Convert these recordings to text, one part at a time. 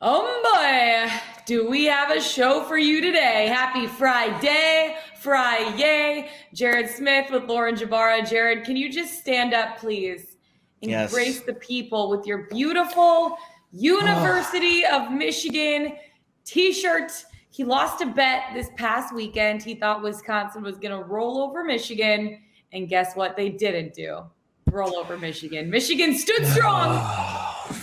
Oh boy, do we have a show for you today. Happy Friday. Jared Smith with Lauren Jbara. Jared, can you just stand up, please? Yes. Embrace the people with your beautiful University of Michigan t-shirt. He lost a bet this past weekend. He thought Wisconsin was going to roll over Michigan. And guess what? They didn't do. Roll over Michigan. Michigan stood strong.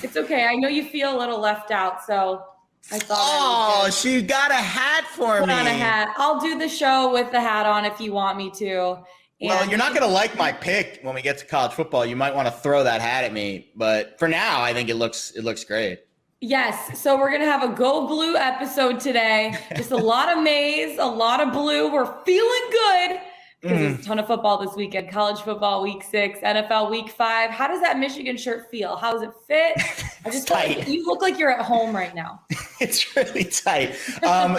It's okay. I know you feel a little left out, so I thought. She got a hat for put me. on a hat. I'll do the show with the hat on if you want me to. Well, you're not going to like my pick when we get to college football. You might want to throw that hat at me, but for now, I think it looks great. Yes. So we're going to have a Go Blue episode today. Just a lot of maize, a lot of blue. We're feeling good. Because there's a ton of football this weekend. College football week 6, NFL week 5. How does that Michigan shirt feel? How does it fit? I just feel like you look like you're at home right now. It's really tight.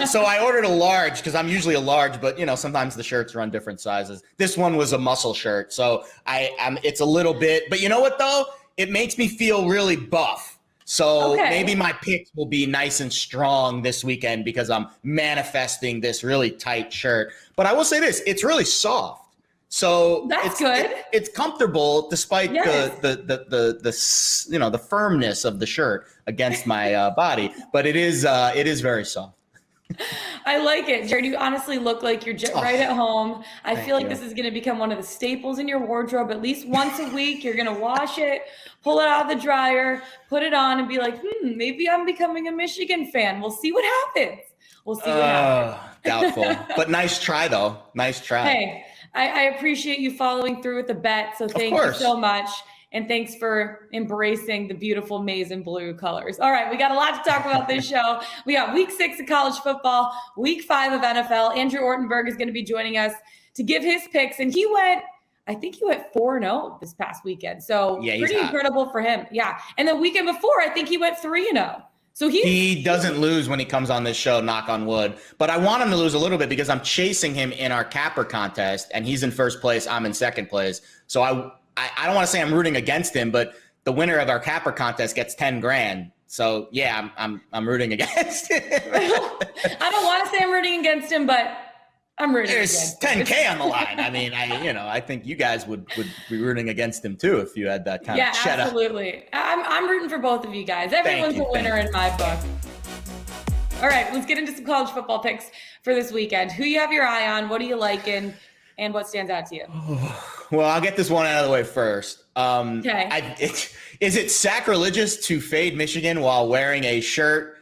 So I ordered a large because I'm usually a large, but sometimes the shirts run different sizes. This one was a muscle shirt, so it's a little bit. But you know what though? It makes me feel really buff. So maybe my picks will be nice and strong this weekend because I'm manifesting this really tight shirt. But I will say this, it's really soft. So that's good. It's comfortable despite the firmness of the shirt against my body. But it is very soft. I like it. Jared, you honestly look like you're right at home. I feel like you. This is going to become one of the staples in your wardrobe. At least once a week, you're going to wash it, pull it out of the dryer, put it on, and be like, maybe I'm becoming a Michigan fan. We'll see what happens. Doubtful. But nice try, though. Nice try. Hey, I appreciate you following through with the bet. So thank you so much. And thanks for embracing the beautiful maize and blue colors. All right, we got a lot to talk about this show. We got week 6 of college football, week 5 of NFL. Andrew Ortenberg is going to be joining us to give his picks. And I think he went 4-0 this past weekend. So pretty incredible for him. Yeah. And the weekend before, I think he went 3-0. So he doesn't lose when he comes on this show, knock on wood. But I want him to lose a little bit because I'm chasing him in our capper contest, and he's in first place. I'm in second place. So I don't want to say I'm rooting against him, but the winner of our capper contest gets 10 grand. So yeah, I'm rooting against him. I don't want to say I'm rooting against him, but I'm rooting against him. There's 10K on the line. I mean, I think you guys would be rooting against him too if you had that kind of cheddar. Yeah, absolutely. I'm rooting for both of you guys. Everyone's a winner in my book. All right, let's get into some college football picks for this weekend. Who you have your eye on? What are you liking? And what stands out to you? Well, I'll get this one out of the way first. Is it sacrilegious to fade Michigan while wearing a shirt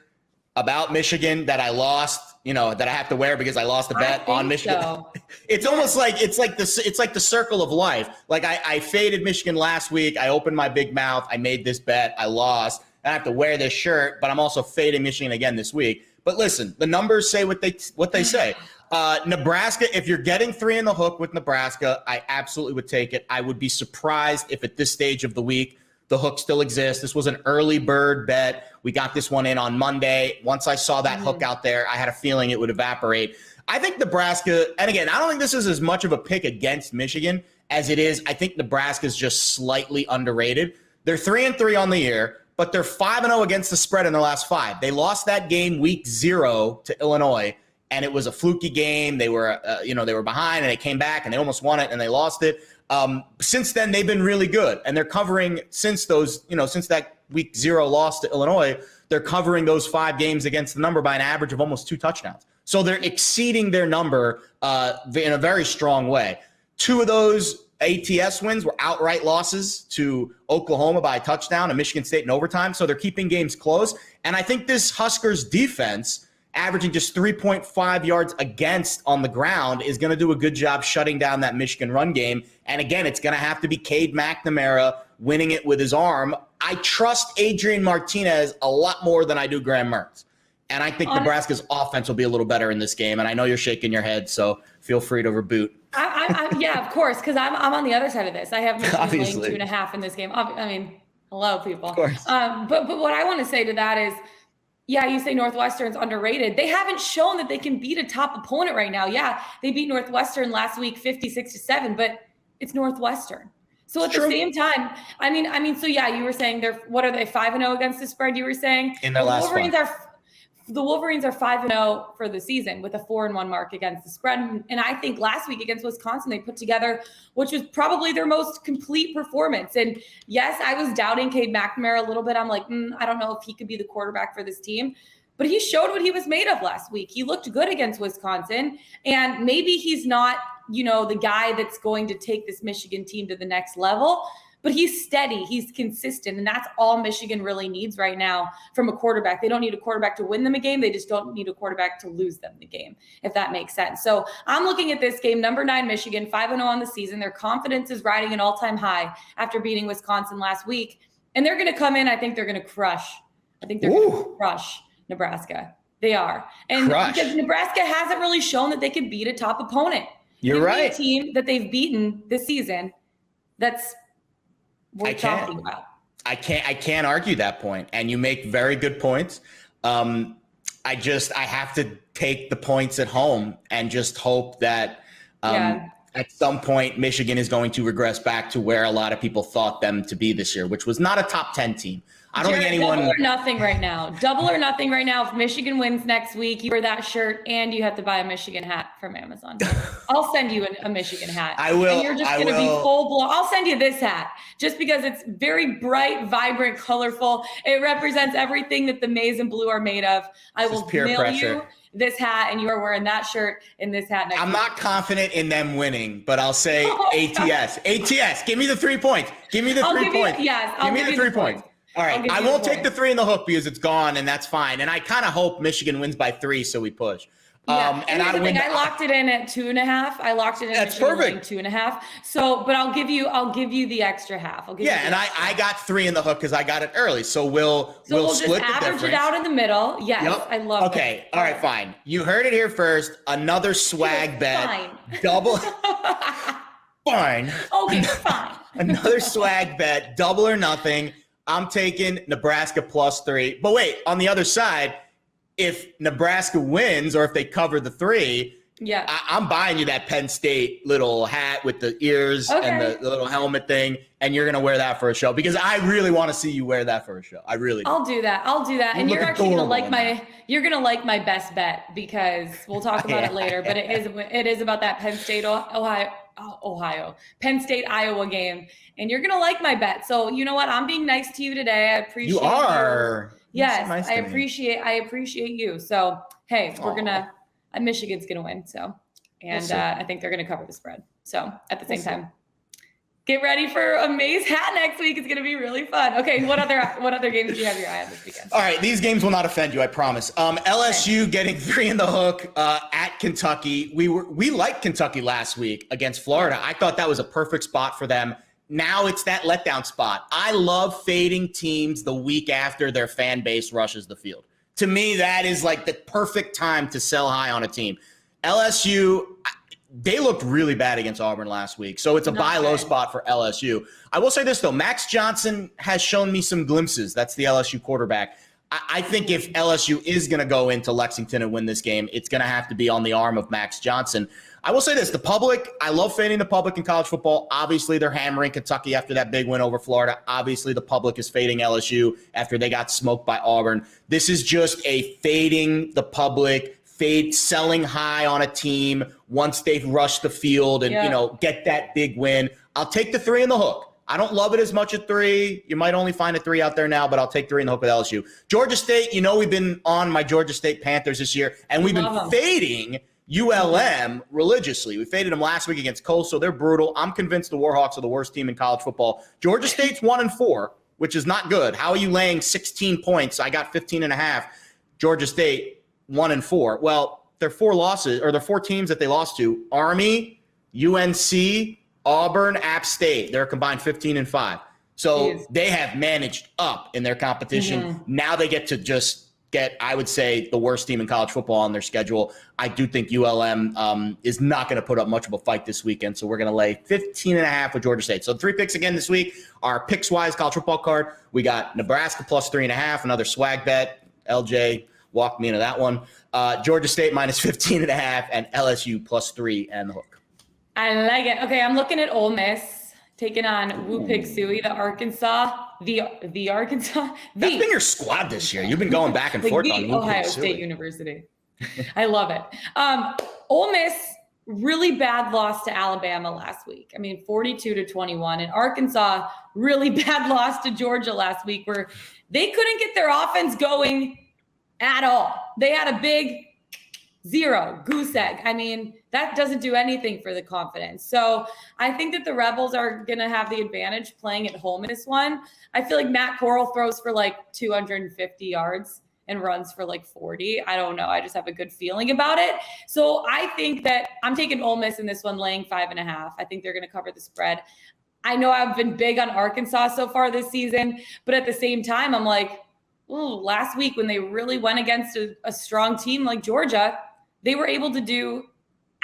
about Michigan that I lost, that I have to wear because I lost a bet on Michigan? So. It's almost like it's like the circle of life. Like I faded Michigan last week. I opened my big mouth. I made this bet. I lost. And I have to wear this shirt, but I'm also fading Michigan again this week. But listen, the numbers say what they say. Nebraska, if you're getting 3 in the hook with Nebraska, I absolutely would take it. I would be surprised if at this stage of the week the hook still exists. This was an early bird bet. We got this one in on Monday. Once I saw that hook out there, I had a feeling it would evaporate. I think Nebraska, and again, I don't think this is as much of a pick against Michigan as it is. I think Nebraska is just slightly underrated. They're 3-3 on the year, but they're 5-0 against the spread in their last 5. They lost that game week 0 to Illinois. And it was a fluky game. They were, they were behind, and they came back, and they almost won it, and they lost it. Since then, they've been really good, and they're covering since that week 0 loss to Illinois. They're covering those 5 games against the number by an average of almost 2 touchdowns. So they're exceeding their number in a very strong way. 2 of those ATS wins were outright losses to Oklahoma by a touchdown and Michigan State in overtime. So they're keeping games close, and I think this Huskers defense, averaging just 3.5 yards against on the ground, is going to do a good job shutting down that Michigan run game. And again, it's going to have to be Cade McNamara winning it with his arm. I trust Adrian Martinez a lot more than I do Graham Mertz. And I think Nebraska's offense will be a little better in this game. And I know you're shaking your head, so feel free to reboot. Yeah, of course, because I'm on the other side of this. I have Michigan laying 2.5 in this game. I mean, hello, people. Of course. But what I want to say to that is, yeah, you say Northwestern's underrated. They haven't shown that they can beat a top opponent right now. Yeah, they beat Northwestern last week 56-7, but it's Northwestern. So at the same time, I mean, so yeah, you were saying what are they, 5-0 against the spread? You were saying in their last one. The Wolverines are 5-0 for the season with a 4-1 mark against the spread. And I think last week against Wisconsin, they put together, which was probably their most complete performance. And yes, I was doubting Cade McNamara a little bit. I'm like, I don't know if he could be the quarterback for this team. But he showed what he was made of last week. He looked good against Wisconsin. And maybe he's not, the guy that's going to take this Michigan team to the next level. But he's steady, he's consistent, and that's all Michigan really needs right now from a quarterback. They don't need a quarterback to win them a game. They just don't need a quarterback to lose them the game, if that makes sense. So I'm looking at this game, number 9 Michigan, 5-0 on the season. Their confidence is riding an all-time high after beating Wisconsin last week. And they're going to come in, I think they're going to crush. I think they're going to crush Nebraska. They are. And because Nebraska hasn't really shown that they can beat a top opponent. You're right. A team that they've beaten this season that's I can't argue that point. And you make very good points. I have to take the points at home and just hope that at some point Michigan is going to regress back to where a lot of people thought them to be this year, which was not a top 10 team. I don't think anyone. Double or nothing right now. Double or nothing right now. If Michigan wins next week, you wear that shirt and you have to buy a Michigan hat from Amazon. I'll send you a Michigan hat. I will. And you're just going to be full blown. I'll send you this hat just because it's very bright, vibrant, colorful. It represents everything that the maize and blue are made of. I will mail you this hat, and you are wearing that shirt and this hat next I'm not confident in them winning, but I'll say ATS. ATS, give me the 3 points. Give me the 3 points. Give me the 3 points. All right, I won't take the 3 in the hook because it's gone, and that's fine. And I kind of hope Michigan wins by 3, so we push. And I locked it in at 2.5. I locked it in. That's perfect. 2.5. So, but I'll give you the extra half. And I got 3 in the hook because I got it early. So we'll split just the difference. Average it out in the middle. Yes, yep. I love it. Okay, all right, fine. You heard it here first. Another swag bet. Fine. Double. Fine. Okay, fine. Another swag bet. Double or nothing. I'm taking Nebraska +3. But wait, on the other side, if Nebraska wins or if they cover the 3, I'm buying you that Penn State little hat with the ears and the little helmet thing, and you're going to wear that for a show because I really want to see you wear that for a show. I really do. I'll do that. And you're actually going to like my best bet because we'll talk about it later, but it is about that Penn State Penn State Iowa game, and you're going to like my bet. So, you know what? I'm being nice to you today. I appreciate you. Are. Yes, nice I appreciate you. So, hey, Michigan's going to win. So, and I think they're going to cover the spread. So at the same time, get ready for a Maze hat next week. It's going to be really fun. Okay. What other games do you have your eye on this weekend? All right. These games will not offend you. I promise. LSU getting 3 in the hook at Kentucky. We liked Kentucky last week against Florida. I thought that was a perfect spot for them. Now it's that letdown spot. I love fading teams the week after their fan base rushes the field. To me, that is like the perfect time to sell high on a team. LSU, they looked really bad against Auburn last week. So it's a buy low spot for LSU. I will say this, though. Max Johnson has shown me some glimpses. That's the LSU quarterback. I think if LSU is going to go into Lexington and win this game, it's going to have to be on the arm of Max Johnson. I will say this, the public, I love fading the public in college football. Obviously, they're hammering Kentucky after that big win over Florida. Obviously, the public is fading LSU after they got smoked by Auburn. This is just a fading the public, selling high on a team once they've rushed the field and, get that big win. I'll take the 3 in the hook. I don't love it as much at 3. You might only find a 3 out there now, but I'll take 3 in the hook with LSU. Georgia State, we've been on my Georgia State Panthers this year, and we've been fading ULM religiously. We faded them last week against Coastal. They're brutal. I'm convinced the Warhawks are the worst team in college football. Georgia State's 1-4, which is not good. How are you laying 16 points? I got 15.5. Georgia State 1-4. Well, their 4 losses, or their 4 teams that they lost to: Army, UNC, Auburn, App State. They're combined 15-5. So they have managed up in their competition. Mm-hmm. Now they get to just get, I would say, the worst team in college football on their schedule. I do think ULM is not going to put up much of a fight this weekend, so we're going to lay 15.5 with Georgia State. So 3 picks again this week. Our Pickswise college football card. We got Nebraska +3.5, another swag bet. LJ walked me into that one. Georgia State -15.5, and LSU +3 and the hook. I like it. Okay, I'm looking at Ole Miss taking on Wu Pig Sui, the Arkansas. That's been your squad this year. You've been going back and forth on Wu Ohio State University. I love it. Ole Miss, really bad loss to Alabama last week. I mean, 42-21. And Arkansas, really bad loss to Georgia last week, where they couldn't get their offense going at all. They had a big 0 goose egg. I mean, that doesn't do anything for the confidence. So I think that the Rebels are going to have the advantage playing at home in this one. I feel like Matt Corral throws for like 250 yards and runs for like 40. I don't know. I just have a good feeling about it. So I think that I'm taking Ole Miss in this one, laying 5.5. I think they're going to cover the spread. I know I've been big on Arkansas so far this season, but at the same time, I'm like, ooh, last week when they really went against a strong team like Georgia, they were able to do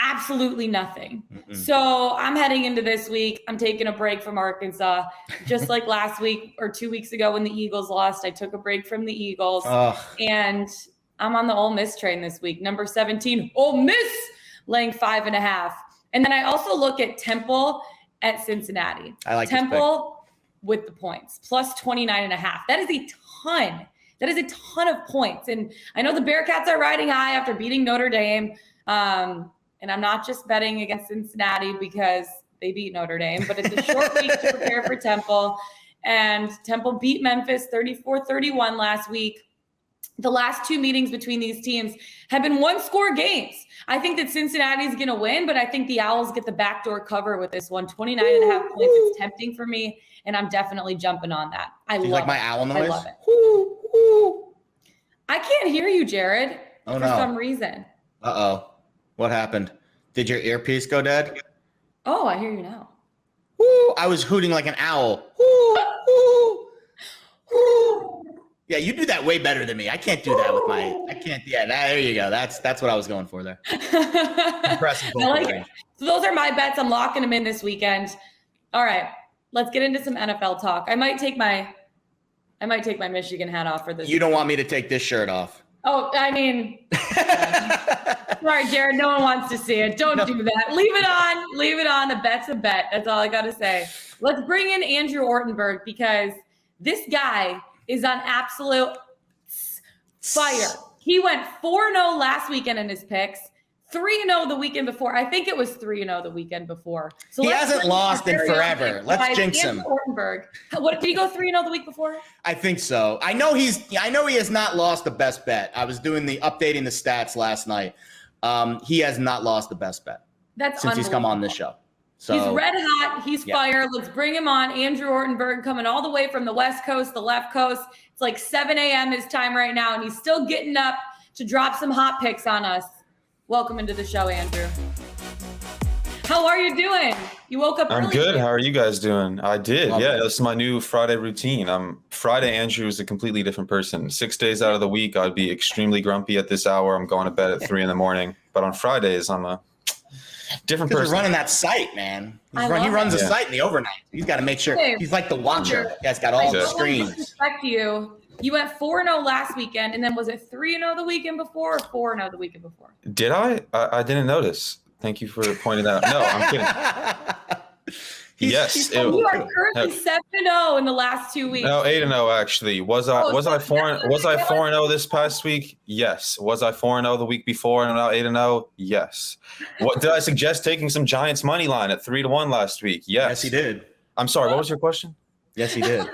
absolutely nothing. Mm-mm. So I'm heading into this week. I'm taking a break from Arkansas. Just like last week or 2 weeks ago when the Eagles lost, I took a break from the Eagles. And I'm on the Ole Miss train this week. Number 17, Ole Miss, laying 5.5. And then I also look at Temple at Cincinnati. I like Temple with the points, plus 29.5. That is a ton. That is a ton of points. And I know the Bearcats are riding high after beating Notre Dame. And I'm not just betting against Cincinnati because they beat Notre Dame, but it's a short week to prepare for Temple. And Temple beat Memphis 34-31 last week. The last 2 meetings between these teams have been 1-score games. I think that Cincinnati's going to win, but I think the Owls get the backdoor cover with this one. 29.5 points. It's tempting for me, and I'm definitely jumping on that. I love my owl noise? I love it. I can't hear you, Jared, for some reason. Uh-oh. What happened? Did your earpiece go dead? Oh, I hear you now. Woo! I was hooting like an owl. Woo! Woo! Woo! Yeah, you do that way better than me. I can't do that with I can't. Yeah, there you go. That's what I was going for there. Impressive. I like it. So those are my bets. I'm locking them in this weekend. All right, let's get into some NFL talk. I might take my Michigan hat off for this. You don't want me to take this shirt off. Oh, I mean, sorry, Jared. No one wants to see it. Don't do that. Leave it on. Leave it on. A bet's a bet. That's all I got to say. Let's bring in Andrew Ortenberg because this guy is on absolute fire. He went 4-0 last weekend in his picks, 3-0 the weekend before. I think it was 3-0 the weekend before. So he hasn't lost in forever. Let's jinx him. Ortenberg. What did he go 3-0 the week before? I think so. I know he has not lost the best bet. I was doing updating the stats last night. He has not lost the best bet. That's since he's come on this show. So he's red hot. He's fire. Let's bring him on. Andrew Ortenberg coming all the way from the West Coast, the left coast. It's like 7 a.m. his time right now, and he's still getting up to drop some hot picks on us. Welcome into the show, Andrew. How are you doing? You woke up early. I'm good. How are you guys doing? I did. Yeah, that's my new Friday routine. Friday Andrew is a completely different person. 6 days out of the week, I'd be extremely grumpy at this hour. I'm going to bed at 3 a.m. But on Fridays, I'm a different person. He's running that site, man. He runs a site in the overnight. He's got to make sure. He's like the watcher. He has got all the screens. Respect you. You went 4-0 last weekend, and then was it 3-0 the weekend before or 4-0 the weekend before? Did I? I didn't notice. Thank you for pointing that out. No, I'm kidding. Yes. You are currently 7-0 in the last 2 weeks. No, 8-0 actually. Was I 4-0 this past week? Yes. Was I 4-0 the week before and now 8-0? Yes. What did I suggest taking some Giants money line at 3-1 last week? Yes. Yes, he did. I'm sorry. What was your question? Yes, he did.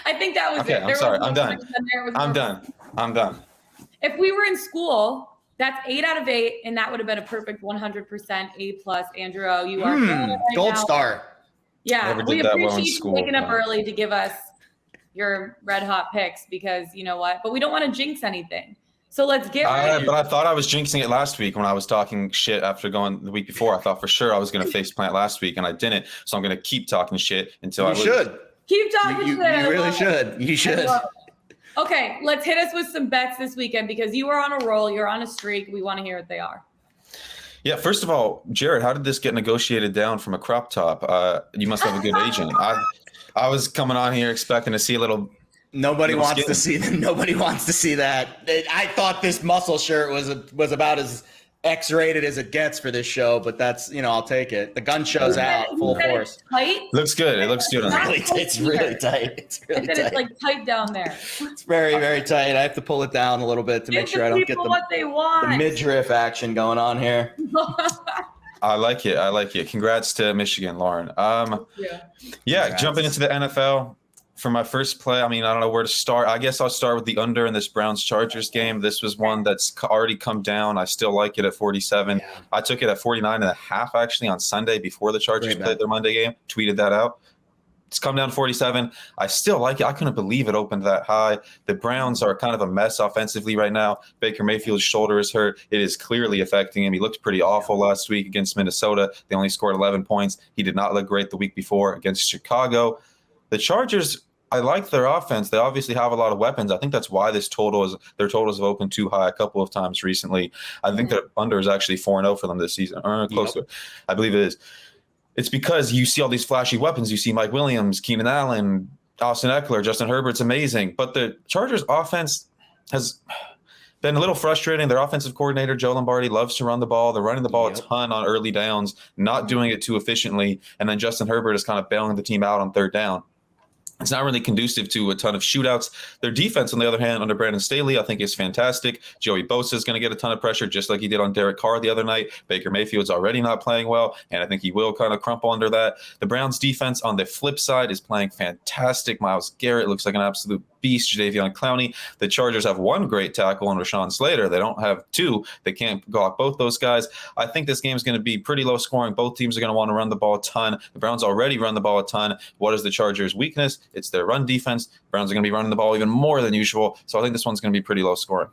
I think that was it. I'm sorry. I'm done. I'm done. If we were in school, that's 8 out of 8, and that would have been a perfect 100% A+. Andrew, you are right gold now. Star. Yeah, we appreciate you waking up early to give us your red hot picks because you know what? But we don't want to jinx anything. So let's get ready. But I thought I was jinxing it last week when I was talking shit after going the week before. I thought for sure I was going to face plant last week, and I didn't. So I'm going to keep talking shit until I should. Keep talking shit. You really should. You should. Okay, let's hit us with some bets this weekend because you are on a roll. You're on a streak. We want to hear what they are. Yeah, first of all, Jared, how did this get negotiated down from a crop top? You must have a good agent. I was coming on here expecting to see a little. Nobody wants to see that. I thought this muscle shirt was about as X-rated as it gets for this show, but that's, I'll take it. The gun show's out full force. Tight? Looks good. It looks good. It's really tight. It's really tight. It's like tight down there. It's very, very tight. I have to pull it down a little bit to make sure I don't get the midriff action going on here. I like it. Congrats to Michigan, Lauren. Yeah, jumping into the NFL. For my first play, I don't know where to start. I guess I'll start with the under in this Browns-Chargers game. This was one that's already come down. I still like it at 47. Yeah. I took it at 49.5 actually on Sunday before the Chargers played their Monday game. Tweeted that out. It's come down to 47. I still like it. I couldn't believe it opened that high. The Browns are kind of a mess offensively right now. Baker Mayfield's shoulder is hurt. It is clearly affecting him. He looked pretty awful last week against Minnesota. They only scored 11 points. He did not look great the week before against Chicago. The Chargers, I like their offense. They obviously have a lot of weapons. I think that's why their totals have opened too high a couple of times recently. I think their under is actually 4-0 for them this season. Close to it. I believe it is. It's because you see all these flashy weapons. You see Mike Williams, Keenan Allen, Austin Eckler, Justin Herbert's amazing. But the Chargers offense has been a little frustrating. Their offensive coordinator, Joe Lombardi, loves to run the ball. They're running the ball a ton on early downs, not doing it too efficiently. And then Justin Herbert is kind of bailing the team out on third down. It's not really conducive to a ton of shootouts. Their defense, on the other hand, under Brandon Staley, I think is fantastic. Joey Bosa is going to get a ton of pressure, just like he did on Derek Carr the other night. Baker Mayfield's already not playing well, and I think he will kind of crumple under that. The Browns' defense, on the flip side, is playing fantastic. Myles Garrett looks like an absolute beast. Jadeveon Clowney. The Chargers have one great tackle in Rashawn Slater. They don't have two. They can't block both those guys. I think this game is going to be pretty low scoring. Both teams are going to want to run the ball a ton. The Browns already run the ball a ton. What is the Chargers' weakness? It's their run defense. The Browns are going to be running the ball even more than usual. So I think this one's going to be pretty low scoring.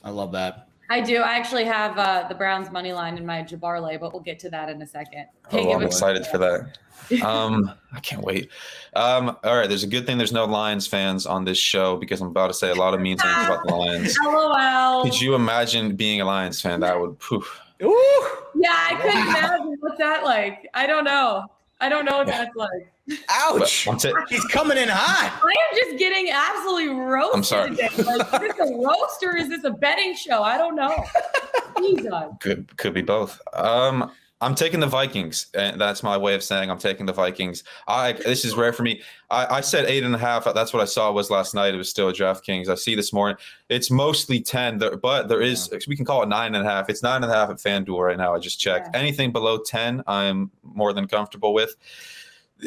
I love that. I do. I actually have the Browns money line in my Jbarlay, but we'll get to that in a second. I'm excited for that. I can't wait. All right. There's a good thing there's no Lions fans on this show because I'm about to say a lot of mean things about the Lions. LOL. Could you imagine being a Lions fan? That would poof. Ooh. Yeah, I couldn't imagine. What's that like? I don't know what that's like. Ouch. He's coming in hot. I am just getting absolutely roasted. I'm sorry. Today. Like, is this a roast or is this a betting show? I don't know. Jesus. Could be both. I'm taking the Vikings, and that's my way of saying I'm taking the Vikings. This is rare for me. I said 8.5. That's what I saw was last night. It was still a DraftKings. I see this morning. It's mostly 10, but there is, we can call it 9.5. It's 9.5 at FanDuel right now. I just checked. Yeah. Anything below 10, I'm more than comfortable with.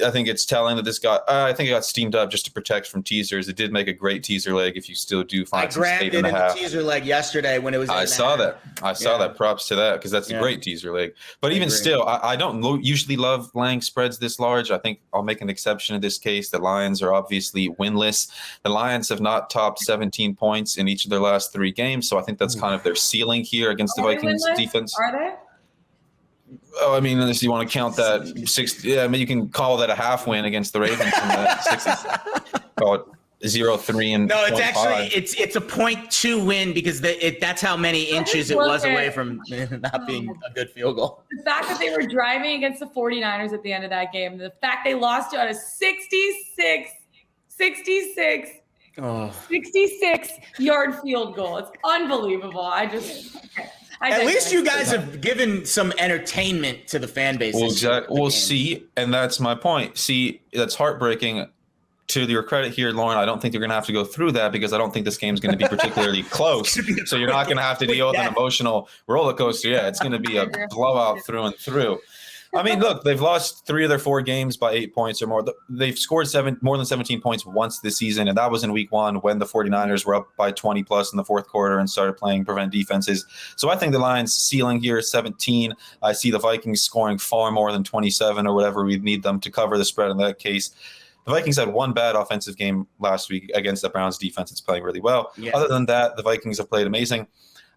I think it's telling that this got. I think it got steamed up just to protect from teasers. It did make a great teaser leg. If you still do find some 8.5. I grabbed it in the teaser leg yesterday when it was. I saw that. Props to that because that's a great teaser leg. But even still, I don't usually love laying spreads this large. I think I'll make an exception in this case. The Lions are obviously winless. The Lions have not topped 17 points in each of their last 3 games, so I think that's kind of their ceiling here against the Vikings defense. Are they? Oh, I mean, unless you want to count that 6, you can call that a half win against the Ravens in the 60s. Call it 0-3 and no, it's actually it's a 0.2 win because that's how many inches it was away from not being a good field goal. The fact that they were driving against the 49ers at the end of that game, the fact they lost on a 66 yard field goal. It's unbelievable. At least you guys have given some entertainment to the fan base. We'll see, and that's my point. See, that's heartbreaking. To your credit here, Lauren, I don't think you're going to have to go through that because I don't think this game is going to be particularly close. So you're not going to have to deal with an emotional roller coaster. Yeah, it's going to be a blowout through and through. I mean, look, they've lost 3 of their 4 games by 8 points or more. They've scored more than 17 points once this season, and that was in week 1 when the 49ers were up by 20 plus in the fourth quarter and started playing prevent defenses. So I think the Lions' ceiling here is 17. I see the Vikings scoring far more than 27 or whatever we'd need them to cover the spread in that case. The Vikings had one bad offensive game last week against the Browns defense. It's playing really well. Yeah. Other than that, the Vikings have played amazing.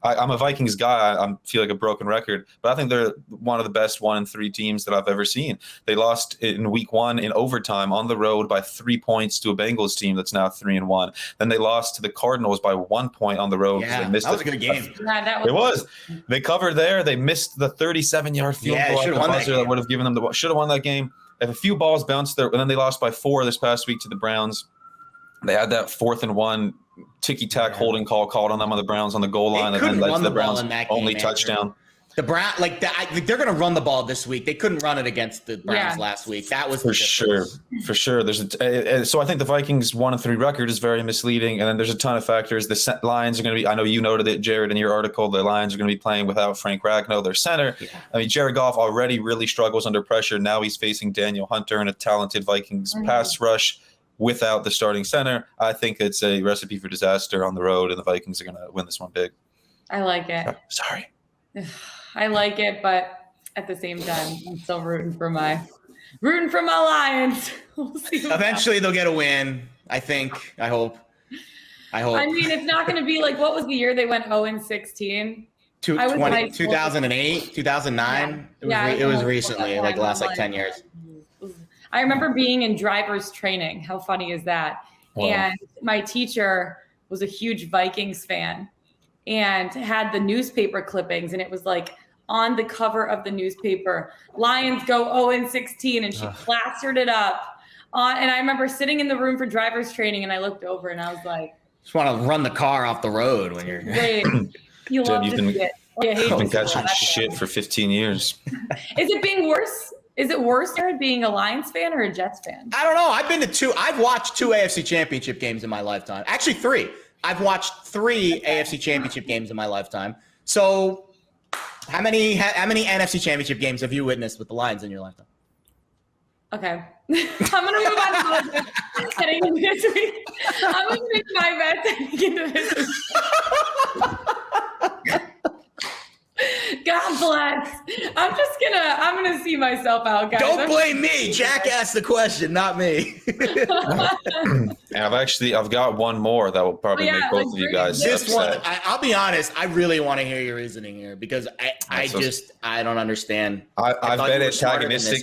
I'm a Vikings guy. I feel like a broken record, but I think they're one of the best 1-3 teams that I've ever seen. They lost in week 1 in overtime on the road by 3 points to a Bengals team that's now 3-1. Then they lost to the Cardinals by 1 point on the road. Yeah, they missed that was a good game. It was. They covered there. They missed the 37-yard field goal at the buzzer that would have given them the. Should have won that game. If a few balls bounced there, and then they lost by 4 this past week to the Browns. They had that 4th and 1 ticky-tack holding call called on them on the Browns on the goal line, and then led to the Browns' only touchdown. The Brown, they're going to run the ball this week. They couldn't run it against the Browns last week. That was for sure. So I think the Vikings 1-3 record is very misleading, and then there's a ton of factors. The Lions are going to be. I know you noted it, Jared, in your article. The Lions are going to be playing without Frank Ragnow, their center. Yeah. I mean, Jared Goff already really struggles under pressure. Now he's facing Daniel Hunter and a talented Vikings pass rush without the starting center. I think it's a recipe for disaster on the road, and the Vikings are going to win this one big. I like it. Sorry. I like it, but at the same time, I'm still rooting for my Lions. We'll see. Eventually, they'll get a win. I think. I hope. I mean, it's not going to be like, what was the year they went 0-16? 2008, 2009. It was recently, like the last 10 years. I remember being in driver's training. How funny is that? Wow. And my teacher was a huge Vikings fan and had the newspaper clippings, and it was like on the cover of the newspaper, Lions go 0-16, and she plastered it up on. And I remember sitting in the room for driver's training, and I looked over and I was like, just want to run the car off the road when you're. Wait, you love to see it. You've been catching shit for 15 years. Is it being worse? Is it worse, Jared, being a Lions fan or a Jets fan? I don't know. I've watched 2 AFC Championship games in my lifetime. Actually, 3. I've watched 3 AFC Championship games in my lifetime. So, how many NFC Championship games have you witnessed with the Lions in your lifetime? Okay. I'm going to move on to heading into this week. I'm going to make my bets heading into this week. God bless. I'm gonna see myself out, guys. Don't blame me. Jack asked the question, not me. And I've got one more that will probably make both of you guys upset. I'll be honest. I really want to hear your reasoning here because I don't understand. I've been antagonistic.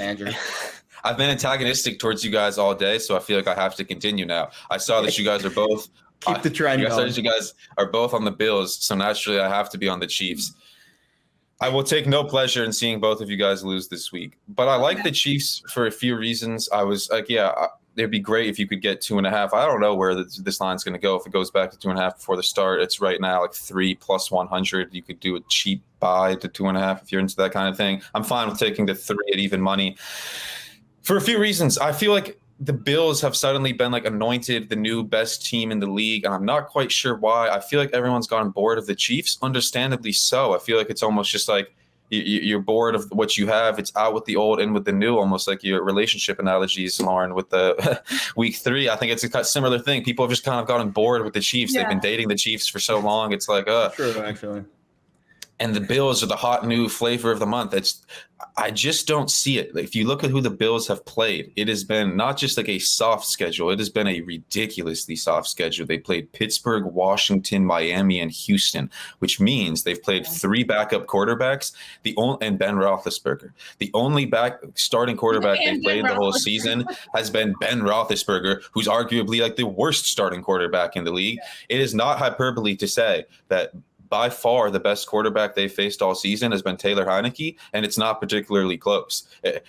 I've been antagonistic towards you guys all day, so I feel like I have to continue now. I saw that you guys are both keep the trend going. You guys are both on the Bills, so naturally I have to be on the Chiefs. I will take no pleasure in seeing both of you guys lose this week, but I like the Chiefs for a few reasons. I was like, it'd be great if you could get 2.5. I don't know where this line's going to go. If it goes back to 2.5 before the start, it's right now like 3 + 100. You could do a cheap buy to 2.5 if you're into that kind of thing. I'm fine with taking the 3 at even money for a few reasons. I feel like the Bills have suddenly been like anointed the new best team in the league, and I'm not quite sure why. I feel like everyone's gotten bored of the Chiefs, understandably so. I feel like it's almost just like you're bored of what you have. It's out with the old, in with the new, almost like your relationship analogies, Lauren, with the week 3. I think it's a similar thing. People have just kind of gotten bored with the Chiefs. Yeah. They've been dating the Chiefs for so long. It's like, true, actually. And the Bills are the hot new flavor of the month. I just don't see it. If you look at who the Bills have played, it has been not just like a soft schedule. It has been a ridiculously soft schedule. They played Pittsburgh, Washington, Miami, and Houston, which means they've played 3 backup quarterbacks. And Ben Roethlisberger. The only starting quarterback they've played the whole season has been Ben Roethlisberger, who's arguably like the worst starting quarterback in the league. It is not hyperbole to say that by far the best quarterback they faced all season has been Taylor Heineke, and it's not particularly close.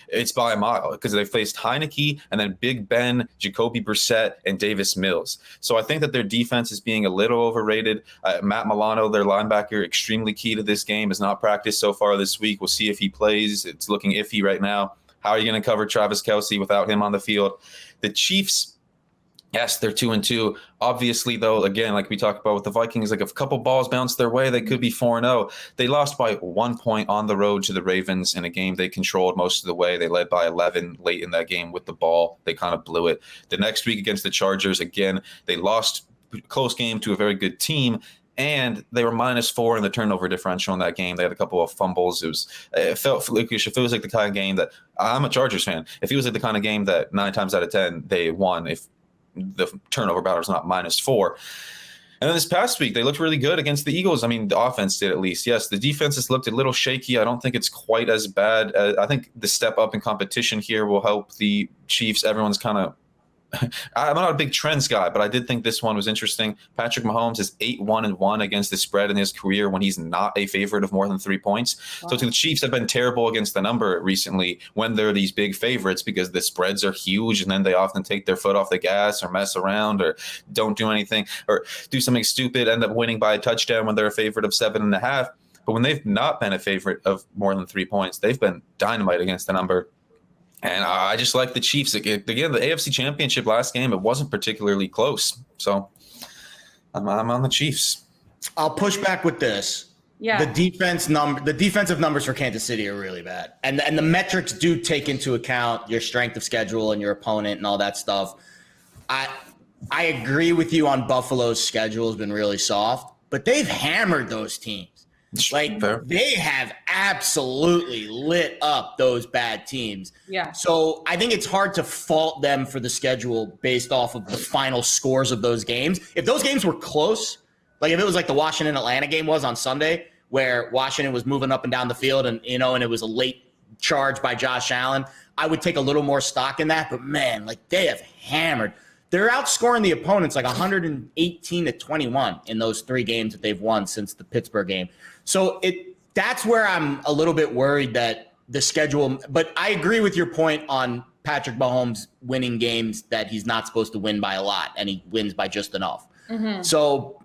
It's by a mile because they faced Heineke and then Big Ben, Jacoby Brissett, and Davis Mills. So I think that their defense is being a little overrated. Matt Milano, their linebacker, extremely key to this game, has not practiced so far this week. We'll see if he plays. It's looking iffy right now. How are you going to cover Travis Kelce without him on the field? The Chiefs, yes, they're 2-2. Obviously, though, again, like we talked about with the Vikings, like if a couple balls bounce their way, they could be 4-0. They lost by 1 point on the road to the Ravens in a game they controlled most of the way. They led by 11 late in that game with the ball. They kind of blew it. The next week against the Chargers, again, they lost close game to a very good team. And they were -4 in the turnover differential in that game. They had a couple of fumbles. It feels like the kind of game that I'm a Chargers fan. It feels like the kind of game that 9 times out of 10 they won if the turnover battle is not -4. And then this past week, they looked really good against the Eagles. I mean, the offense did at least. Yes, the defense has looked a little shaky. I don't think it's quite as bad. I think the step up in competition here will help the Chiefs. Everyone's kind of I'm not a big trends guy, but I did think this one was interesting. Patrick Mahomes is 8-1-1 against the spread in his career when he's not a favorite of more than 3 points. Wow. So the Chiefs have been terrible against the number recently when they're these big favorites because the spreads are huge and then they often take their foot off the gas or mess around or don't do anything or do something stupid, end up winning by a touchdown when they're a favorite of 7.5. But when they've not been a favorite of more than 3 points, they've been dynamite against the number. And I just like the Chiefs. Again, the AFC Championship last game, it wasn't particularly close. So I'm on the Chiefs. I'll push back with this. Yeah. The defensive numbers for Kansas City are really bad. And the metrics do take into account your strength of schedule and your opponent and all that stuff. I agree with you on Buffalo's schedule has been really soft, but they've hammered those teams. Like they have absolutely lit up those bad teams. Yeah. So I think it's hard to fault them for the schedule based off of the final scores of those games. If those games were close, like if it was like the Washington-Atlanta game was on Sunday, where Washington was moving up and down the field and it was a late charge by Josh Allen, I would take a little more stock in that. But man, like they have hammered. They're outscoring the opponents like 118-21 in those 3 games that they've won since the Pittsburgh game. So that's where I'm a little bit worried that the schedule, but I agree with your point on Patrick Mahomes winning games that he's not supposed to win by a lot, and he wins by just enough. Mm-hmm. So,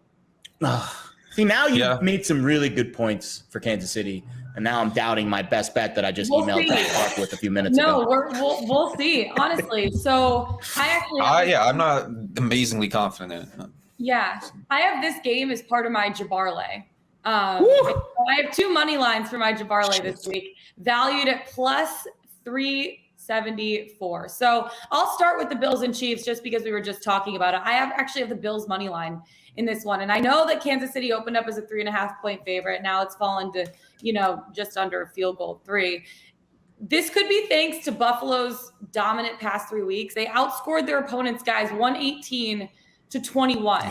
see, now you've made some really good points for Kansas City, and now I'm doubting my best bet that I just emailed Clark with a few minutes ago. No, we'll see, honestly. So I'm not amazingly confident in it. Yeah, I have this game as part of my Jbarlay. I have 2 money lines for my Jbarlay this week, valued at plus 374. So I'll start with the Bills and Chiefs just because we were just talking about it. I actually have the Bills money line in this one. And I know that Kansas City opened up as a 3.5 point favorite. Now it's fallen to, just under a field goal 3. This could be thanks to Buffalo's dominant past 3 weeks. They outscored their opponents, guys, 118-21.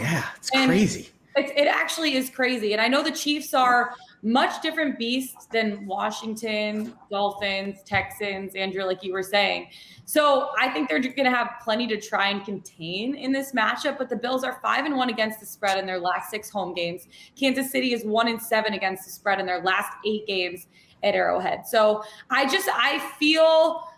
Yeah, it's crazy. It actually is crazy. And I know the Chiefs are much different beasts than Washington, Dolphins, Texans, Andrew, like you were saying. So I think they're going to have plenty to try and contain in this matchup. But the Bills are 5-1 against the spread in their last 6 home games. Kansas City is 1-7 against the spread in their last 8 games at Arrowhead. So I feel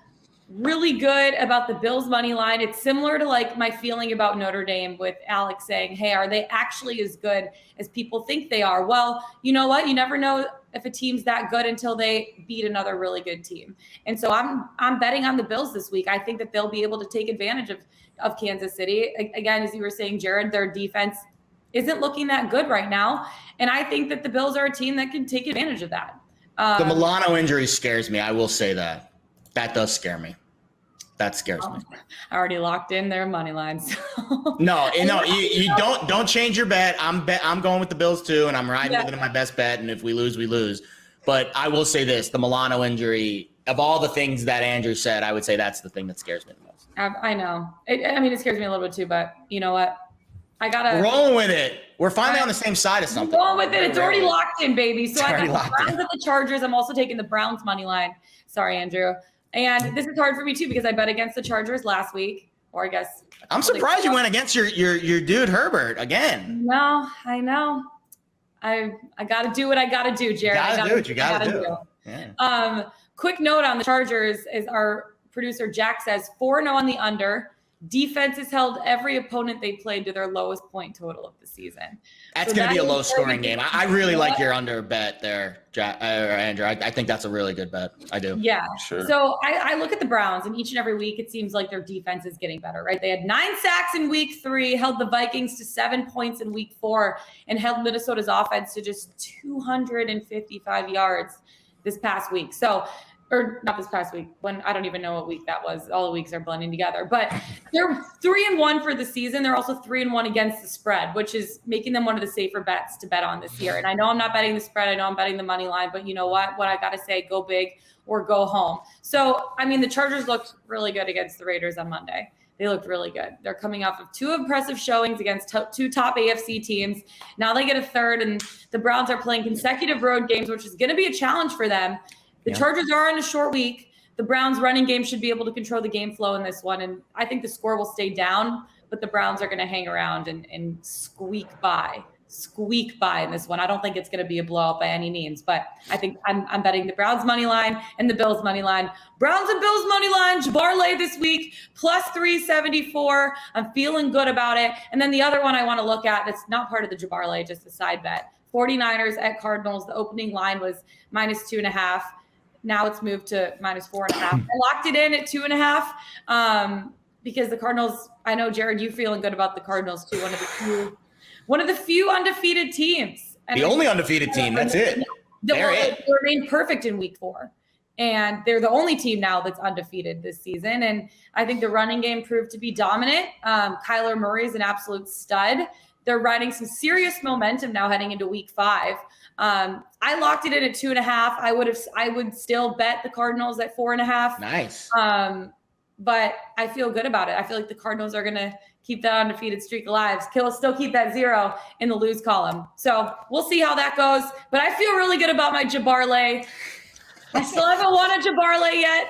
really good about the Bills money line. It's similar to like my feeling about Notre Dame with Alex saying, hey, are they actually as good as people think they are? Well, you know what? You never know if a team's that good until they beat another really good team. And so I'm betting on the Bills this week. I think that they'll be able to take advantage of Kansas City. Again, as you were saying, Jared, their defense isn't looking that good right now. And I think that the Bills are a team that can take advantage of that. The Milano injury scares me. I will say that. That does scare me. That scares me. I already locked in their money lines. No, you don't change your bet. I'm going with the Bills too, and I'm riding with it in my best bet. And if we lose, we lose. But I will say this: the Milano injury, of all the things that Andrew said, I would say that's the thing that scares me the most. I know. It scares me a little bit too. But you know what? We're rolling with it. We're finally on the same side of something. Rolling with it. It's already locked in, baby. So I got the Browns and the Chargers. I'm also taking the Browns money line. Sorry, Andrew. And this is hard for me too because I bet against the Chargers last week, or I guess. I'm surprised you went against your dude Herbert again. No, I know. I got to do what I got to do, Jared. You got to do what you got to do. Yeah. Quick note on the Chargers is our producer Jack says 4-0 on the under. Defense has held every opponent they played to their lowest point total of the season. That's going to be a low-scoring game. I really like your under bet there, Andrew. I think that's a really good bet. I do. Yeah. Sure. So I look at the Browns, and each and every week it seems like their defense is getting better, right? They had 9 sacks in week 3, held the Vikings to 7 points in week 4, and held Minnesota's offense to just 255 yards this past week. Or not this past week, when I don't even know what week that was. All the weeks are blending together. But they're 3-1 for the season. They're also 3-1 against the spread, which is making them one of the safer bets to bet on this year. And I know I'm not betting the spread. I know I'm betting the money line. But you know what? What I got to say, go big or go home. So, the Chargers looked really good against the Raiders on Monday. They looked really good. They're coming off of 2 impressive showings against 2 top AFC teams. Now they get a third, and the Browns are playing consecutive road games, which is going to be a challenge for them. The Chargers are on a short week. The Browns running game should be able to control the game flow in this one. And I think the score will stay down, but the Browns are going to hang around and squeak by in this one. I don't think it's going to be a blowout by any means, but I think I'm betting the Browns money line and the Bills money line. Browns and Bills money line, Jbarlay this week, plus 374. I'm feeling good about it. And then the other one I want to look at, that's not part of the Jbarlay, just a side bet. 49ers at Cardinals. The opening line was -2.5. Now it's moved to -4.5. I locked it in at 2.5 because the Cardinals, I know, Jared, you feeling good about the Cardinals too. One of the few undefeated teams. The only undefeated team, that's it. They remained perfect in week 4. And they're the only team now that's undefeated this season. And I think the running game proved to be dominant. Kyler Murray is an absolute stud. They're riding some serious momentum now heading into week 5. I locked it in at 2.5. I would still bet the Cardinals at 4.5. Nice. But I feel good about it. I feel like the Cardinals are going to keep that undefeated streak alive, still keep that 0 in the lose column. So we'll see how that goes. But I feel really good about my Jbarlay. I still haven't won a Jbarlay yet.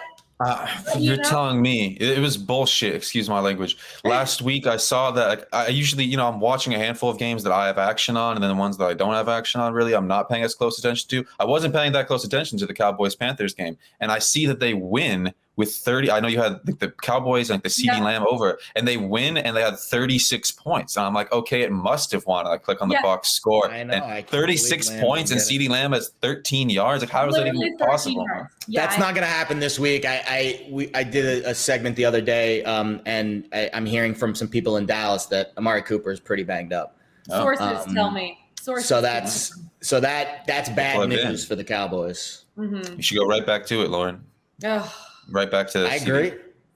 You're telling me it was bullshit. Excuse my language. Last week I saw that I usually, I'm watching a handful of games that I have action on, and then the ones that I don't have action on, really, I'm not paying as close attention to. I wasn't paying that close attention to the Cowboys-Panthers game, and I see that they win with 30. I know you had the Cowboys and the CeeDee Lamb over, and they win, and they had 36 points. And I'm like, okay, it must have won. I click on the box score, I know, and 36 points, and CeeDee Lamb has 13 yards. Like, how is that even possible? That's not going to happen this week. I did a segment the other day, and I'm hearing from some people in Dallas that Amari Cooper is pretty banged up. Sources tell me. So that's bad news for the Cowboys. You should go right back to it, Lauren. Right back to I agree.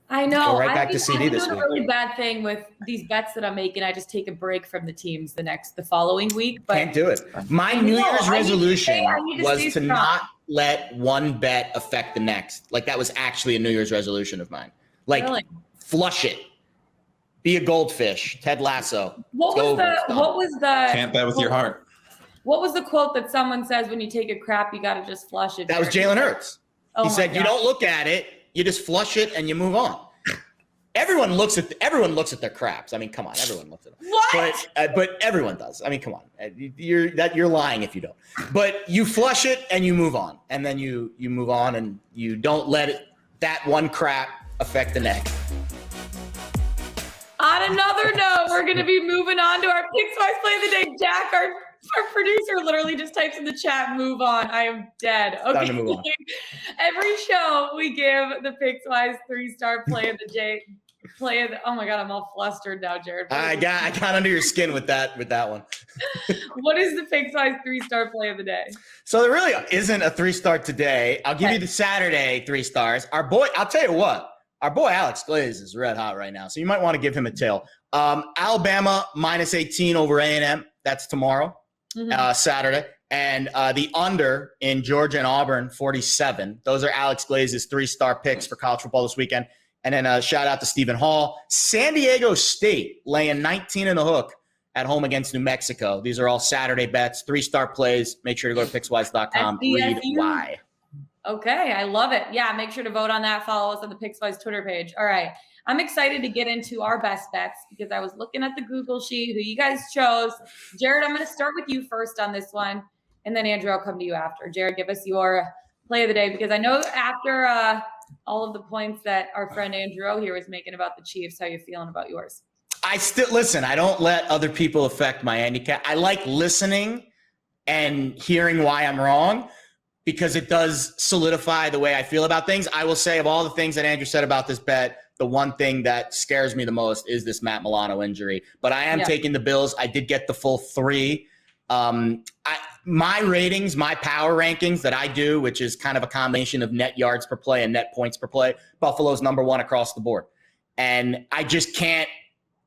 I know. Go right back to CD this week. A really bad thing with these bets that I'm making. I just take a break from the teams the following week. But can't do it. My New Year's resolution was to not let one bet affect the next. Like, that was actually a New Year's resolution of mine. Like, flush it. Be a goldfish. Ted Lasso. What was the can't bet with your heart. What was the quote that someone says when you take a crap, you got to just flush it? That was Jalen Hurts. He said, you don't look at it. You just flush it and you move on. Everyone looks at their craps. I mean, come on, everyone looks at them. What? But everyone does. I mean, come on, you're lying if you don't. But you flush it and you move on, and then you move on, and you don't let that one crap affect the next. On another note, we're going to be moving on to our Pickswise Play of the Day. Jack, our producer, literally just types in the chat, move on. I am dead. Okay. Time to move on. Every show we give the Pickswise 3-star play of the day. Oh my God, I'm all flustered now, Jared. I got under your skin with that one. What is the Pickswise 3-star play of the day? So there really isn't a 3-star today. I'll give you the Saturday 3 stars. I'll tell you what. Our boy Alex Glaze is red hot right now, so you might want to give him a tail. Alabama -18 over A&M. That's tomorrow, Saturday. And the under in Georgia and Auburn, 47. Those are Alex Glaze's 3-star picks for college football this weekend. And then a shout out to Stephen Hall. San Diego State laying 19 in the hook at home against New Mexico. These are all Saturday bets, 3-star plays. Make sure to go to pickswise.com. Read why. Okay, I love it. Yeah, make sure to vote on that. Follow us on the Pickswise Twitter page. All right, I'm excited to get into our best bets because I was looking at the Google sheet who you guys chose. Jared, I'm going to start with you first on this one, and then Andrew, I'll come to you after. Jared, give us your play of the day because I know after all of the points that our friend Andrew here was making about the Chiefs, how you feeling about yours? I still listen. I don't let other people affect my handicap. I like listening and hearing why I'm wrong, because it does solidify the way I feel about things. I will say, of all the things that Andrew said about this bet, the one thing that scares me the most is this Matt Milano injury. But I am taking the Bills. I did get the full 3. My ratings, my power rankings that I do, which is kind of a combination of net yards per play and net points per play, Buffalo's number 1 across the board. And I just can't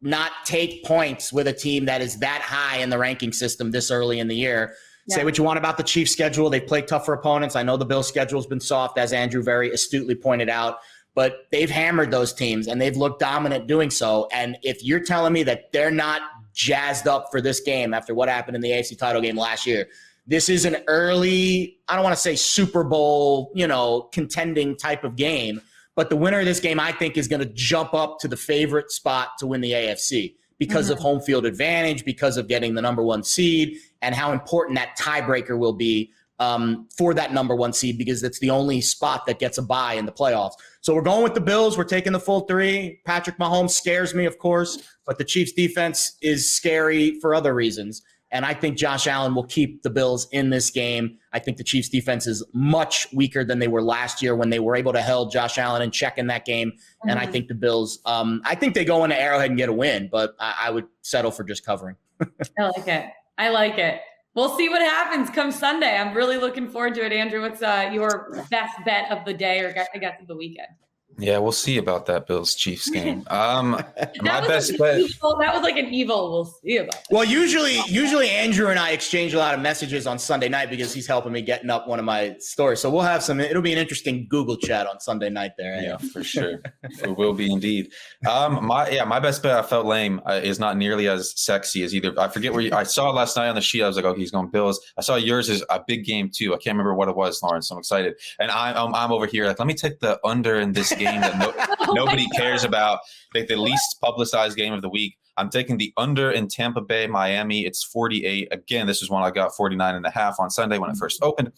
not take points with a team that is that high in the ranking system this early in the year. Say what you want about the Chiefs' schedule. They play tougher opponents. I know the Bills' schedule has been soft, as Andrew very astutely pointed out, but they've hammered those teams, and they've looked dominant doing so. And if you're telling me that they're not jazzed up for this game after what happened in the AFC title game last year, this is an early, I don't want to say Super Bowl, contending type of game, but the winner of this game, I think, is going to jump up to the favorite spot to win the AFC because of home field advantage, because of getting the number 1 seed, and how important that tiebreaker will be for that number 1 seed, because that's the only spot that gets a bye in the playoffs. So we're going with the Bills. We're taking the full 3. Patrick Mahomes scares me, of course, but the Chiefs' defense is scary for other reasons. And I think Josh Allen will keep the Bills in this game. I think the Chiefs defense is much weaker than they were last year when they were able to hold Josh Allen in check in that game. Mm-hmm. And I think the Bills, I think they go into Arrowhead and get a win, but I would settle for just covering. I like it. I like it. We'll see what happens come Sunday. I'm really looking forward to it. Andrew, what's your best bet of the day or I guess of the weekend? Yeah, we'll see about that Bills-Chiefs game. My best bet. That was like an evil. We'll see about that. Well, usually Andrew and I exchange a lot of messages on Sunday night because he's helping me getting up one of my stories. So we'll have it'll be an interesting Google chat on Sunday night there. Yeah, for sure. It will be indeed. My best bet, I felt lame, is not nearly as sexy as either. I forget where I saw it last night on the sheet. I was like, okay, he's going Bills. I saw yours is a big game too. I can't remember what it was, Lauren. So I'm excited. And I'm over here like, let me take the under in this game that nobody cares about, like the least publicized game of the week. I'm taking the under in Tampa Bay, Miami. It's 48. Again, this is one I got 49.5 on Sunday when it first opened.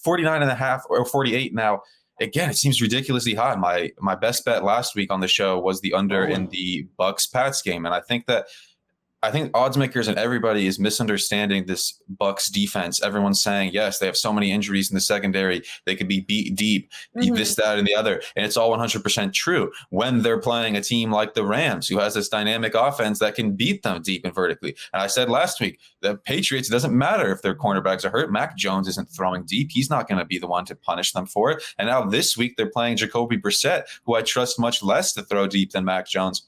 49.5 or 48 now. Again, it seems ridiculously high. My best bet last week on the show was the under in the Bucks-Pats game, and I think odds makers and everybody is misunderstanding this Bucks defense. Everyone's saying, yes, they have so many injuries in the secondary. They could be beat deep, this, that, and the other. And it's all 100% true when they're playing a team like the Rams, who has this dynamic offense that can beat them deep and vertically. And I said last week, the Patriots, it doesn't matter if their cornerbacks are hurt. Mac Jones isn't throwing deep. He's not going to be the one to punish them for it. And now this week, they're playing Jacoby Brissett, who I trust much less to throw deep than Mac Jones.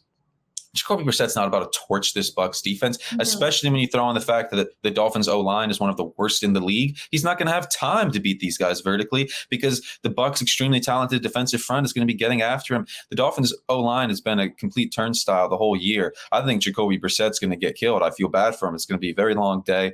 Jacoby Brissett's not about to torch this Bucks defense, especially when you throw in the fact that the Dolphins O-line is one of the worst in the league. He's not going to have time to beat these guys vertically because the Bucks' extremely talented defensive front is going to be getting after him. The Dolphins O-line has been a complete turnstile the whole year. I think Jacoby Brissett's going to get killed. I feel bad for him. It's going to be a very long day.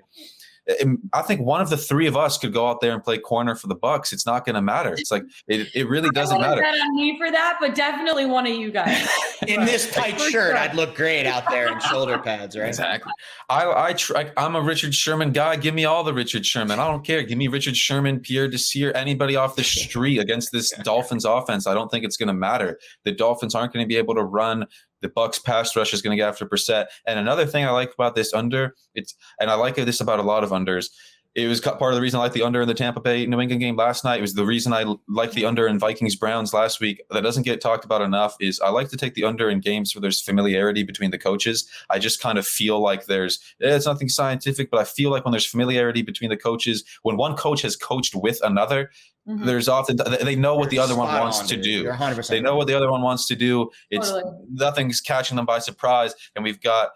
I think one of the three of us could go out there and play corner for the Bucks. It's not going to matter. It's like it really doesn't matter. Bet on me for that, but definitely one of you guys. In this tight shirt, I'd look great out there in shoulder pads, right? Exactly. I'm a Richard Sherman guy. Give me all the Richard Sherman. I don't care. Give me Richard Sherman, Pierre Desir, anybody off the street against this Dolphins offense. I don't think it's going to matter. The Dolphins aren't going to be able to run. The Bucks pass rush is going to get after Brissett. And another thing I like about this under, and I like this about a lot of unders, it was part of the reason I like the under in the Tampa Bay New England game last night. It was the reason I like the under in Vikings Browns last week. That doesn't get talked about enough is I like to take the under in games where there's familiarity between the coaches. I just kind of feel like it's nothing scientific, but I feel like when there's familiarity between the coaches, when one coach has coached with another, there's often they know what the other one wants to do. You're 100%. They know what the other one wants to do. It's nothing's catching them by surprise. And we've got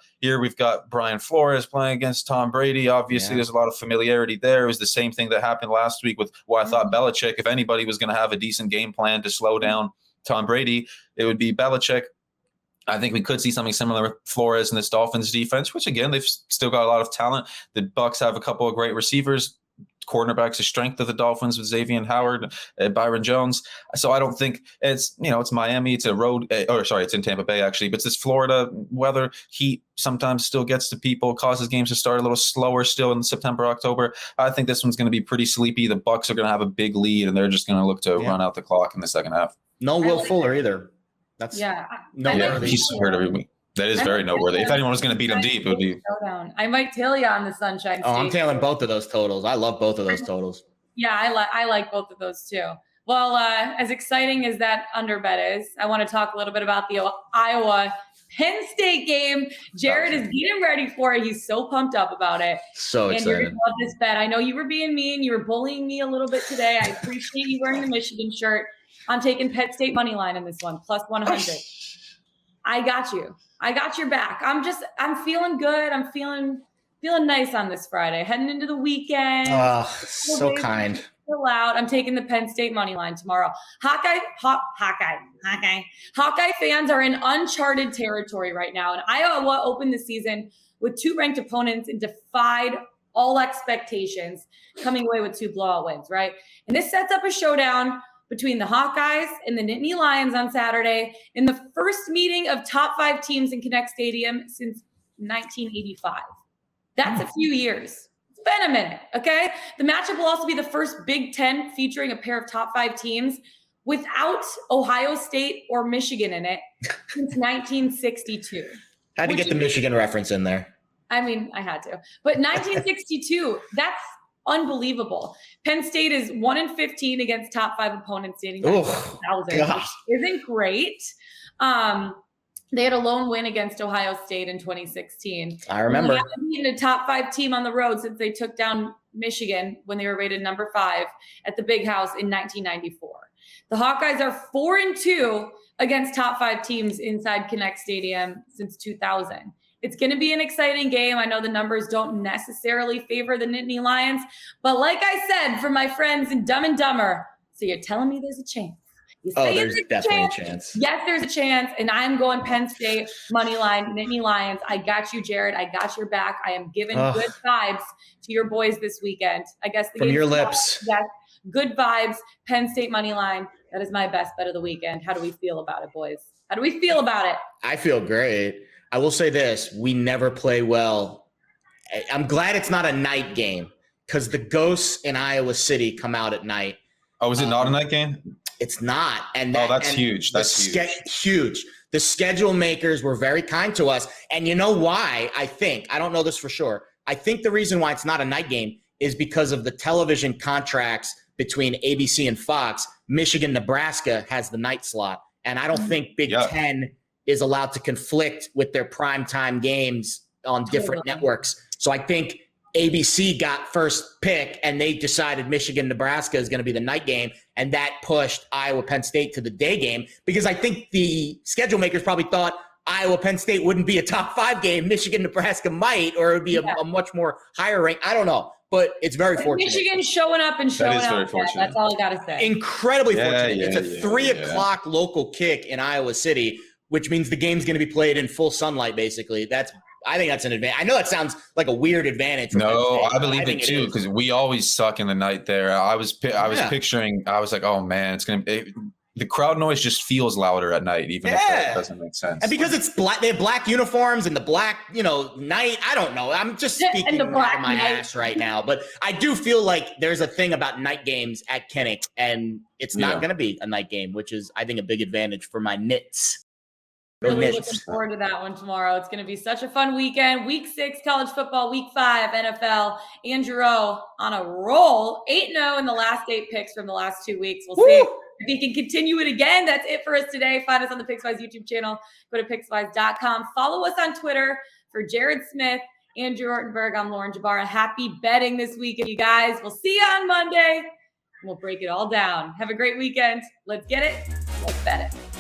Brian Flores playing against Tom Brady. Obviously, there's a lot of familiarity there. It was the same thing that happened last week with I thought Belichick, if anybody was going to have a decent game plan to slow down Tom Brady, it would be Belichick. I think we could see something similar with Flores and this Dolphins defense, which again, they've still got a lot of talent. The Bucks have a couple of great receivers. Cornerbacks, the strength of the Dolphins with Xavier Howard, Byron Jones. So I don't think it's Miami. It's it's in Tampa Bay actually, but it's this Florida weather, heat sometimes still gets to people, causes games to start a little slower still in September, October. I think this one's going to be pretty sleepy. The Bucks are going to have a big lead and they're just going to look to run out the clock in the second half. No Will Fuller either. That's he's hurt every week. That is very noteworthy. If anyone was going to beat him deep, it would be. I might tail you on the Sunshine State. I'm tailing both of those totals. I love both of those totals. Yeah, I like both of those too. Well, as exciting as that under bet is, I want to talk a little bit about the Iowa Penn State game. Jared is getting ready for it. He's so pumped up about it. So excited. And you're going to love this bet. I know you were being mean. You were bullying me a little bit today. I appreciate you wearing the Michigan shirt. I'm taking Penn State money line in this one, plus 100. I got you. I got your back. I'm feeling good. I'm feeling nice on this Friday. Heading into the weekend. Oh, so kind. Chill out. I'm taking the Penn State money line tomorrow. Hawkeye fans are in uncharted territory right now. And Iowa opened the season with 2 ranked opponents and defied all expectations, coming away with 2 blowout wins, right? And this sets up a showdown between the Hawkeyes and the Nittany Lions on Saturday in the first meeting of top 5 teams in Connect Stadium since 1985. That's a few years. It's been a minute, okay? The matchup will also be the first Big Ten featuring a pair of top 5 teams without Ohio State or Michigan in it since 1962. Had to get the Michigan reference in there. I mean, I had to. But 1962, that's unbelievable. Penn State is 1-15 against top 5 opponents dating back to 2000, which isn't great. They had a lone win against Ohio State in 2016. I remember. They haven't beaten a top 5 team on the road since they took down Michigan when they were rated number 5 at the Big House in 1994. The Hawkeyes are 4-2 against top 5 teams inside Kinect Stadium since 2000. It's going to be an exciting game. I know the numbers don't necessarily favor the Nittany Lions, but like I said, for my friends in Dumb and Dumber, so you're telling me there's a chance. There's definitely a chance. Yes, there's a chance, and I'm going Penn State, money line, Nittany Lions. I got you, Jared. I got your back. I am giving good vibes to your boys this weekend. I guess from your lips. Yes, good vibes, Penn State money line. That is my best bet of the weekend. How do we feel about it, boys? How do we feel about it? I feel great. I will say this. We never play well. I'm glad it's not a night game because the Ghosts in Iowa City come out at night. Oh, is it not a night game? It's not. And that's huge. That's huge. The schedule makers were very kind to us. And you know why? I don't know this for sure. I think the reason why it's not a night game is because of the television contracts between ABC and Fox. Michigan, Nebraska has the night slot. And I don't think Big Ten is allowed to conflict with their primetime games on different networks. So I think ABC got first pick and they decided Michigan, Nebraska is going to be the night game. And that pushed Iowa, Penn State to the day game because I think the schedule makers probably thought Iowa, Penn State wouldn't be a top 5 game. Michigan, Nebraska might, or it would be a much more higher rank. I don't know, but it's very fortunate. Michigan showing up and showing out. Very fortunate. That's all I got to say. Incredibly fortunate. It's a 3 o'clock local kick in Iowa City, which means the game's going to be played in full sunlight, basically. I think that's an advantage. I know that sounds like a weird advantage. No, I believe it too because we always suck in the night there. I was picturing. I was like, oh man, it's gonna. The crowd noise just feels louder at night, even if that doesn't make sense. And because it's black, they have black uniforms and the black, night. I don't know. I'm just speaking out of my ass right now, but I do feel like there's a thing about night games at Kinnick, and it's not going to be a night game, which is, I think, a big advantage for my Nits. Really looking forward to that one tomorrow. It's going to be such a fun weekend. Week 6, college football. Week 5, NFL. Andrew O on a roll. 8-0 in the last 8 picks from the last 2 weeks. We'll see if he can continue it again. That's it for us today. Find us on the Pickswise YouTube channel. Go to pickswise.com. Follow us on Twitter for Jared Smith, Andrew Ortenberg. I'm Lauren Jbara. Happy betting this weekend, you guys. We'll see you on Monday. We'll break it all down. Have a great weekend. Let's get it. Let's bet it.